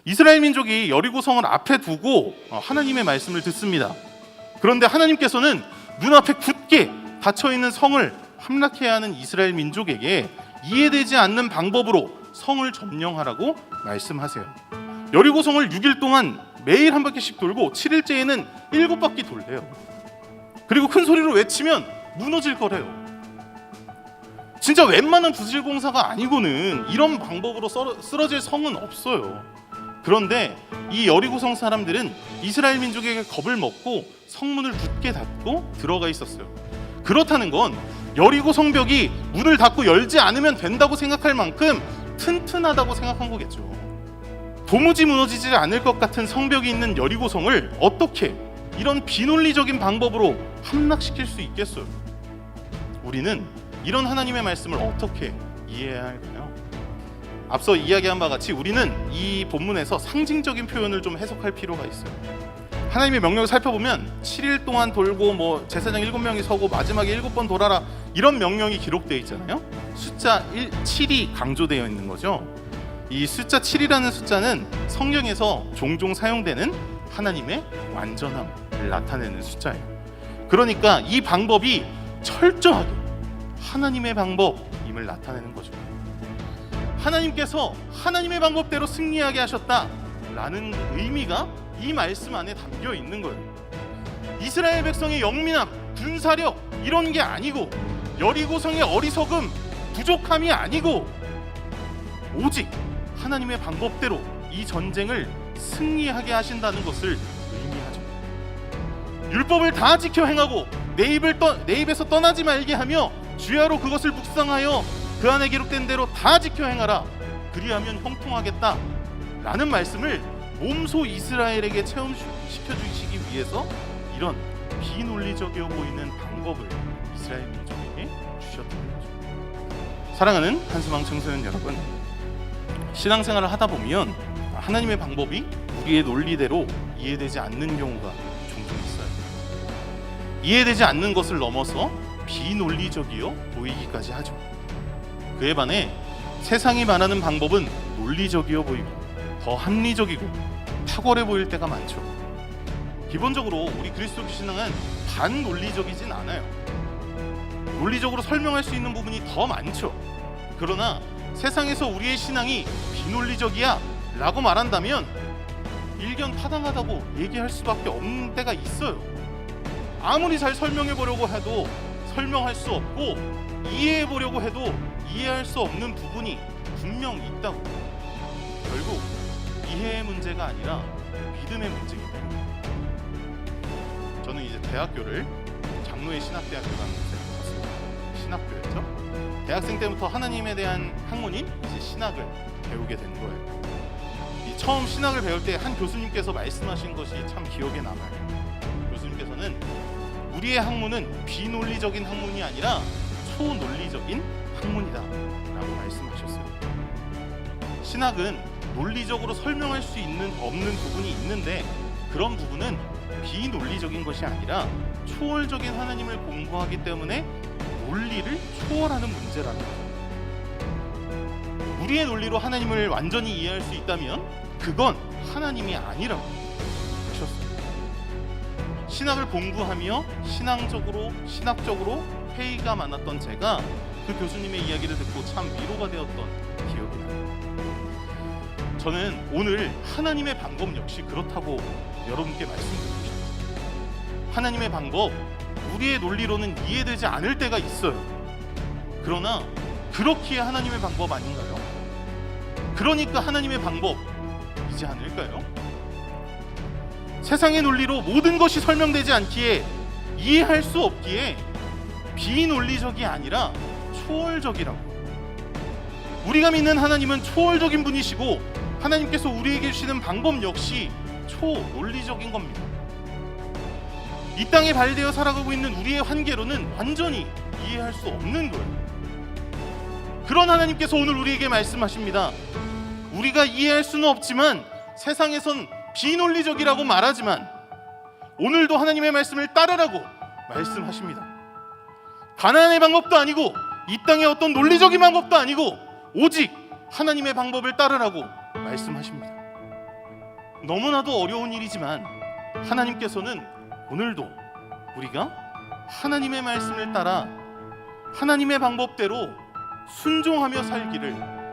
이스라엘 민족이 여리고성을 앞에 두고 하나님의 말씀을 듣습니다. 그런데 하나님께서는 눈앞에 굳게 닫혀있는 성을 함락해야 하는 이스라엘 민족에게 이해되지 않는 방법으로 성을 점령하라고 말씀하세요. 여리고성을 6일 동안 매일 한 바퀴씩 돌고 7일째에는 7바퀴 돌래요. 그리고 큰 소리로 외치면 무너질 거래요. 진짜 웬만한 부실공사가 아니고는 이런 방법으로 쓰러질 성은 없어요. 그런데 이 여리고성 사람들은 이스라엘 민족에게 겁을 먹고 성문을 굳게 닫고 들어가 있었어요. 그렇다는 건 여리고 성벽이 문을 닫고 열지 않으면 된다고 생각할 만큼 튼튼하다고 생각한 거겠죠. 도무지 무너지지 않을 것 같은 성벽이 있는 여리고성을 어떻게 이런 비논리적인 방법으로 함락시킬 수 있겠어요? 우리는 이런 하나님의 말씀을 어떻게 이해해야 할까요? 앞서 이야기한 바와 같이 우리는 이 본문에서 상징적인 표현을 좀 해석할 필요가 있어요. 하나님의 명령을 살펴보면 7일 동안 돌고 제사장 7명이 서고 마지막에 7번 돌아라 이런 명령이 기록되어 있잖아요. 숫자 7이 강조되어 있는 거죠. 이 숫자 7이라는 숫자는 성경에서 종종 사용되는 하나님의 완전함을 나타내는 숫자예요. 그러니까 이 방법이 철저하게 하나님의 방법임을 나타내는 거죠. 하나님께서 하나님의 방법대로 승리하게 하셨다라는 의미가 이 말씀 안에 담겨 있는 거예요. 이스라엘 백성의 영민함, 군사력 이런 게 아니고 여리고성의 어리석음, 부족함이 아니고 오직 하나님의 방법대로 이 전쟁을 승리하게 하신다는 것을 의미하죠. 율법을 다 지켜 행하고 내 입에서 떠나지 말게 하며 주야로 그것을 묵상하여 그 안에 기록된 대로 다 지켜 행하라. 그리하면 형통하겠다 라는 말씀을 몸소 이스라엘에게 체험시켜 주시기 위해서 이런 비논리적이어 보이는 방법을 이스라엘 민족에게 주셨던 거죠. 사랑하는 한수망 청소년 여러분, 신앙생활을 하다 보면 하나님의 방법이 우리의 논리대로 이해되지 않는 경우가 종종 있어요. 이해되지 않는 것을 넘어서 비논리적이어 보이기까지 하죠. 그에 반해 세상이 말하는 방법은 논리적이어 보이고 더 합리적이고 탁월해 보일 때가 많죠. 기본적으로 우리 그리스도 신앙은 반논리적이진 않아요. 논리적으로 설명할 수 있는 부분이 더 많죠. 그러나 세상에서 우리의 신앙이 비논리적이야 라고 말한다면 일견타당하다고 얘기할 수밖에 없는 때가 있어요. 아무리 잘 설명해 보려고 해도 설명할 수 없고 이해해 보려고 해도 이해할 수 없는 부분이 분명 있다고. 결국 이해의 문제가 아니라 믿음의 문제이기 때문에. 저는 이제 대학교를 장로의 신학대학교라는 곳에 갔습니다. 신학교였죠. 대학생 때부터 하나님에 대한 학문인 이제 신학을 배우게 된 거예요. 이 처음 신학을 배울 때 한 교수님께서 말씀하신 것이 참 기억에 남아요. 교수님께서는 우리의 학문은 비논리적인 학문이 아니라 초논리적인 학문이다 라고 말씀하셨어요. 신학은 논리적으로 설명할 수 없는 부분이 있는데 그런 부분은 비논리적인 것이 아니라 초월적인 하나님을 공부하기 때문에 논리를 초월하는 문제라는 거죠. 우리의 논리로 하나님을 완전히 이해할 수 있다면 그건 하나님이 아니라고 하셨어요. 신학을 공부하며 신학적으로 회의가 많았던 제가 그 교수님의 이야기를 듣고 참 위로가 되었던 기억이 나요. 저는 오늘 하나님의 방법 역시 그렇다고 여러분께 말씀드리고 싶어요. 하나님의 방법, 우리의 논리로는 이해되지 않을 때가 있어요. 그러나 그렇기에 하나님의 방법 아닌가요? 그러니까 하나님의 방법이지 않을까요? 세상의 논리로 모든 것이 설명되지 않기에 이해할 수 없기에 비논리적이 아니라 초월적이라고. 우리가 믿는 하나님은 초월적인 분이시고 하나님께서 우리에게 주시는 방법 역시 초논리적인 겁니다. 이 땅에 발되어 살아가고 있는 우리의 한계로는 완전히 이해할 수 없는 거예요. 그런 하나님께서 오늘 우리에게 말씀하십니다. 우리가 이해할 수는 없지만 세상에선 비논리적이라고 말하지만 오늘도 하나님의 말씀을 따르라고 말씀하십니다. 가나안의 방법도 아니고 이 땅의 어떤 논리적인 방법도 아니고 오직 하나님의 방법을 따르라고 말씀하십니다. 너무나도 어려운 일이지만 하나님께서는 오늘도 우리가 하나님의 말씀을 따라 하나님의 방법대로 순종하며 살기를